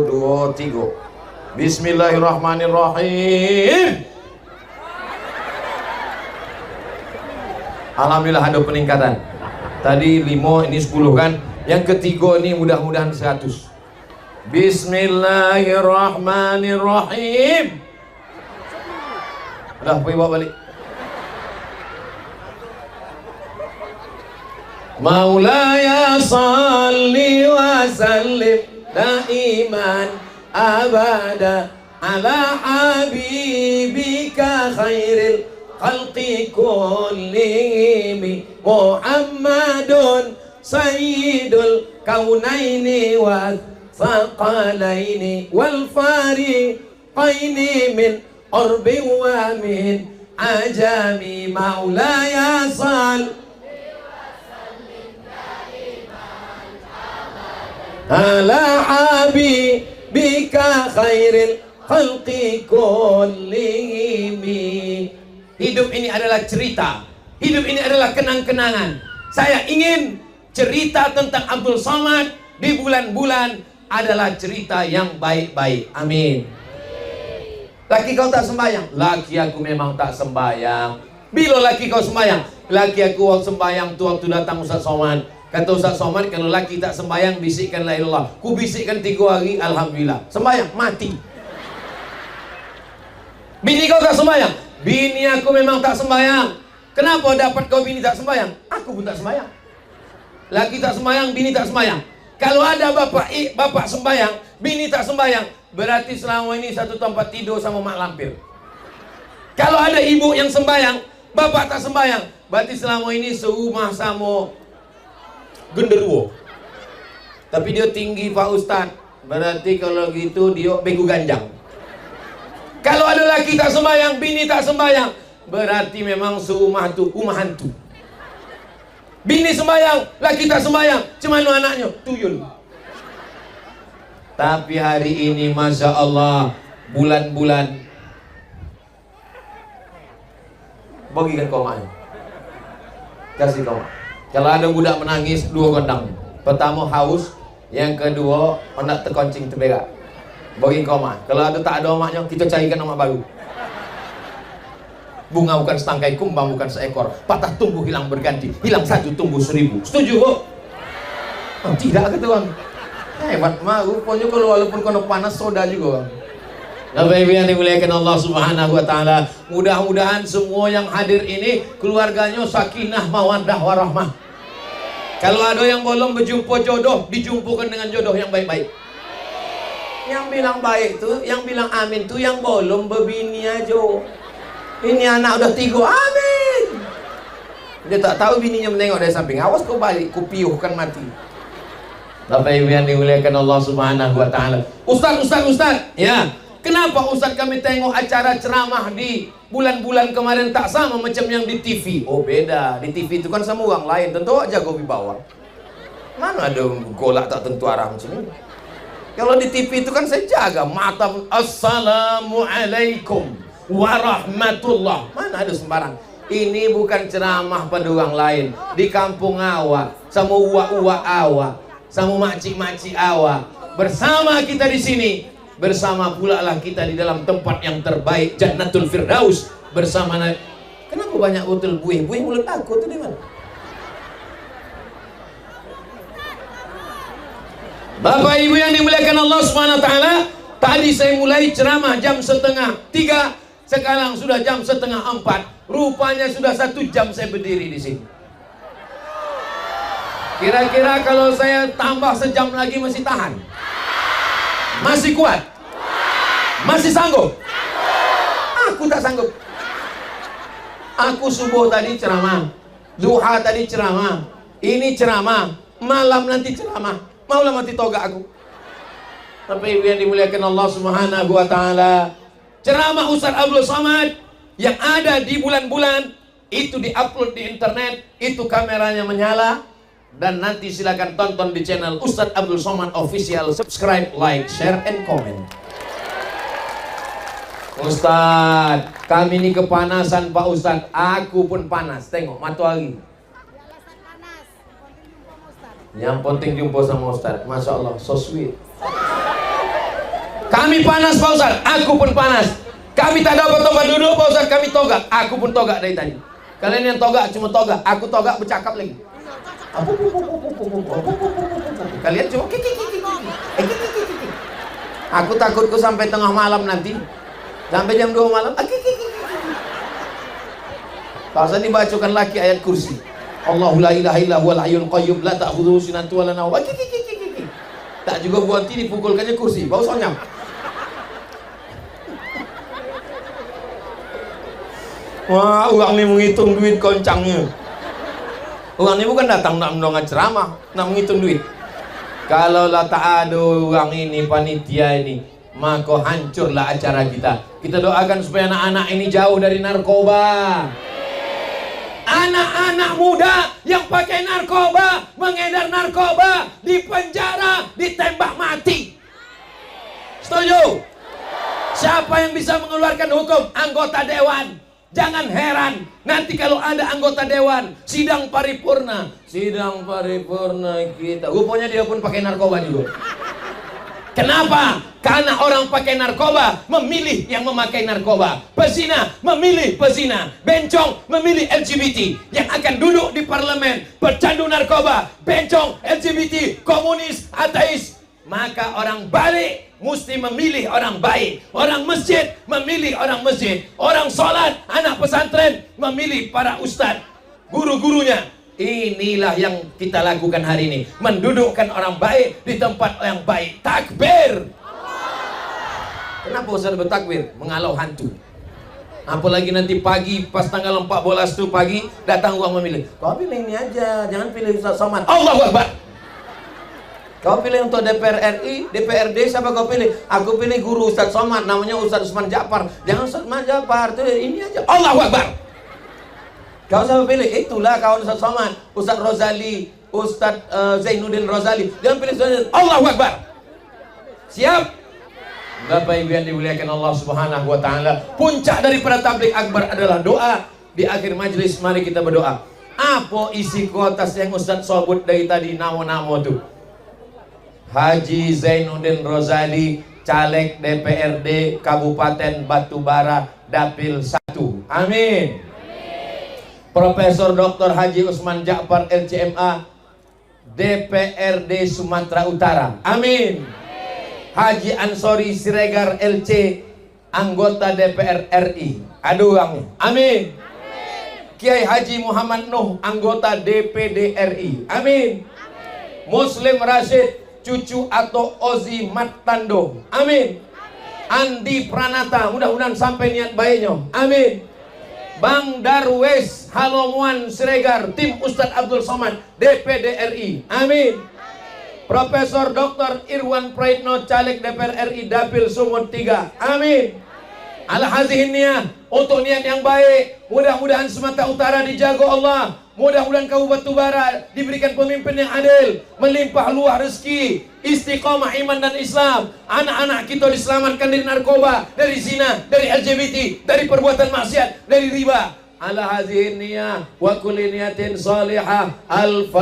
2, 3. Bismillahirrahmanirrahim. Alhamdulillah ada peningkatan. Tadi 5, ini 10 kan. Yang ketiga ini mudah-mudahan 100. Bismillahirrahmanirrahim. Udah, pergi bawa balik. Maulaya salli wa sallim daiman abada ala habibika khairil khalqi kullihim Muhammadun sayyidul kaunaini wa thaqalaini wal fariqaini min urbi wa min ajami maulaya salli ala habibika khairil khalqi kullihim. Hidup ini adalah cerita. Hidup ini adalah kenang-kenangan. Saya ingin cerita tentang Abdul Somad di bulan-bulan adalah cerita yang baik-baik. Amin. Laki kau tak sembahyang? Laki aku memang tak sembahyang. Bila laki kau sembahyang? Laki aku waktu sembahyang tu waktu datang Ustaz Somad. Kata Ustaz Somad, kalau laki tak sembahyang bisikkan la ilallah. Ku bisikkan 3 hari, alhamdulillah. Sembahyang, mati. Bini kau tak sembahyang? Bini aku memang tak sembahyang. Kenapa dapat kau bini tak sembahyang? Aku pun tak sembahyang. Laki tak sembahyang, bini tak sembahyang. Kalau ada bapak sembahyang, bini tak sembahyang, berarti selama ini satu tempat tidur sama mak lampir. Kalau ada ibu yang sembahyang, bapak tak sembahyang, berarti selama ini serumah sama genderuwo. Tapi dia tinggi Pak Ustaz, berarti kalau gitu dia begu ganjang. Kalau ada laki tak sembahyang, bini tak sembahyang, berarti memang serumah tu rumah hantu. Bini sembayang, laki tak sembayang. Cemana anaknya? Tuyul. Tapi hari ini Masya Allah, bulan-bulan bagikan kau maknya, kasih kau. Kalau ada budak menangis, 2 gondang. Pertama haus, yang kedua hendak terkoncing terberak. Bagi kau mak. Kalau ada tak ada omaknya, kita carikan omak baru. Bunga bukan setangkai, kumbang bukan seekor. Patah tumbuh hilang berganti, hilang 1 tumbuh 1000. Setuju kok? Oh, tidak kata bang. Hebat mah, rupanya kalau walaupun kau panas soda juga. Bapak Ibu yang dimuliakan Allah Subhanahu wa taala, mudah-mudahan semua yang hadir ini keluarganya sakinah mawaddah warahmah. Kalau ada yang belum berjumpa jodoh, dijumpukan dengan jodoh yang baik-baik. Yang bilang baik tuh, yang bilang amin tuh yang belum berbini aja. Ini anak udah 3, amin. Dia tak tahu bininya menengok dari samping. Awas kau balik, kau piuhkan mati. Bapak Ibu yang dimuliakan Allah Subhanahu wa taala. Ustaz, ya. Kenapa Ustaz kami tengok acara ceramah di bulan-bulan kemarin tak sama macam yang di TV? Oh beda, di TV itu kan sama orang lain, tentu aja gue bawah. Mana ada golak tak tentu arah macam ini. Kalau di TV itu kan saya jaga mata. Assalamualaikum warahmatullah. Mana ada sembarang. Ini bukan ceramah pada orang lain. Di kampung awak, sama uwa-uwa awak, sama makcik-makcik awak. Bersama kita di sini. Bersama pula lah kita di dalam tempat yang terbaik, Jannatul Firdaus bersama Nabi. Kenapa banyak betul buih mulut aku tuh di mana? Bapak Ibu yang dimuliakan Allah Subhanahu wa taala, tadi saya mulai ceramah jam 2:30, sekarang sudah jam 3:30. Rupanya sudah 1 jam saya berdiri di sini. Kira-kira kalau saya tambah sejam lagi masih tahan? Masih kuat? Masih sanggup? Aku tak sanggup. Aku subuh tadi ceramah, duha tadi ceramah, ini ceramah, malam nanti ceramah. Maulah mati toga aku. Tapi yang dimuliakan Allah Subhanahu wa taala, ceramah Ustaz Abdul Somad yang ada di bulan-bulan itu diupload di internet, itu kameranya menyala. Dan nanti silakan tonton di channel Ustaz Abdul Somad Official. Subscribe, like, share, and comment. Ustaz, kami ini kepanasan Pak Ustaz. Aku pun panas. Tengok, matahari. Yang penting jumpa sama Ustaz. Masya Allah, so sweet. Kami panas Pak Ustaz. Aku pun panas. Kami tak dapat tempat duduk Pak Ustaz. Kami togak. Aku pun togak dari tadi. Kalian yang togak cuma togak. Aku togak bercakap lagi. Kalian cuma aku takutku sampai tengah malam nanti, sampai jam 2 malam. Pasal dibacakan lagi ayat kursi. Allahu la ilaha illa huwal hayyul qayyum la ta'khudhuhu sinatun wa la nawm. Tak juga berhenti dipukulkannya kursi. Bau sonyam. Wah, orang ni menghitung duit koncangnya. Orang ini bukan datang nak mendongak ceramah, nak menghitung duit. Kalau lah tak ada orang ini, panitia ini, maka hancurlah acara kita. Kita doakan supaya anak-anak ini jauh dari narkoba. Anak-anak muda yang pakai narkoba, mengedar narkoba, di penjara, ditembak mati. Setuju? Siapa yang bisa mengeluarkan hukum? Anggota dewan. Jangan heran nanti kalau ada anggota dewan sidang paripurna kita, rupanya dia pun pakai narkoba juga. Kenapa? Karena orang pakai narkoba memilih yang memakai narkoba, pezina memilih pezina, bencong memilih LGBT. Yang akan duduk di parlemen pecandu narkoba, bencong, LGBT, komunis, ateis. Maka orang balik mesti memilih orang baik. Orang masjid memilih orang masjid. Orang sholat, anak pesantren memilih para ustadz, guru-gurunya. Inilah yang kita lakukan hari ini, mendudukkan orang baik di tempat yang baik. Takbir. Kenapa usah bertakbir? Mengalau hantu. Apalagi nanti pagi pas tanggal 14 itu pagi datang uang memilih. Kau pilih ini aja, jangan pilih Ustaz Somad. Allahu Akbar. Kau pilih untuk DPR RI, DPRD, siapa kau pilih? Aku pilih guru Ustaz Somad, namanya Ustaz Usman Ja'far. Jangan Ustaz Usman Ja'far, itu ini aja. Allahu Akbar. Kau siapa pilih? Itulah kawan Ustaz Somad, Ustaz Rozali, Ustaz Zainuddin Rozali. Jangan pilih Ustaz. Allahu Akbar. Siap? Bapak Ibu yang dimuliakan Allah Subhanahu wa taala, puncak daripada tabligh akbar adalah doa. Di akhir majelis mari kita berdoa. Apa isi kuotas yang Ustaz sebut dari tadi nama-nama tuh? Haji Zainuddin Rozali, caleg DPRD Kabupaten Batubara Dapil 1. Amin. Profesor Dr. Haji Usman Ja'far LCMA, DPRD Sumatera Utara. Amin. Haji Ansori Siregar LC, anggota DPR RI. Aduh, amin. Kiai Haji Muhammad Nuh, anggota DPD RI. Amin. Muslim Rashid, cucu atau Ozi Matando. Amin. Andi Pranata, mudah-mudahan sampai niat baiknya. Amin. Bang Darwes Halomuan Siregar, tim Ustadz Abdul Somad, DPD RI. Amin. Profesor Dr. Irwan Praitno, caleg DPR RI Dapil Sumut 3. Amin. Al-hazihin niyah, untuk niat yang baik, mudah-mudahan Sumatera Utara dijaga Allah, mudah-mudahan Kabupaten Batubara diberikan pemimpin yang adil, melimpah luah rezeki, istiqomah iman dan Islam, anak-anak kita diselamatkan dari narkoba, dari zina, dari LGBT, dari perbuatan maksiat, dari riba. Al-hazihin niyah wa kulli niyatin salihah. Al-Fatihah.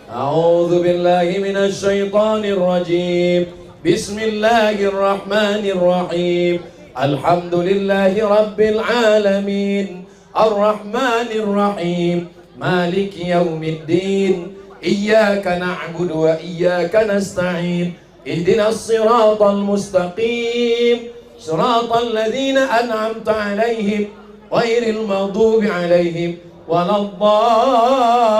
A'udzu billahi minasy syaithanir rajim. Bismillahirrahmanirrahim. Alhamdulillahi rabbil alamin. Arrahmanir rahim. Maliki yaumiddin. Iyyaka na'budu wa iyyaka nasta'in. Ihdinas siratal mustaqim. Siratal ladzina an'amta 'alaihim ghairil maghdubi 'alaihim waladdallin.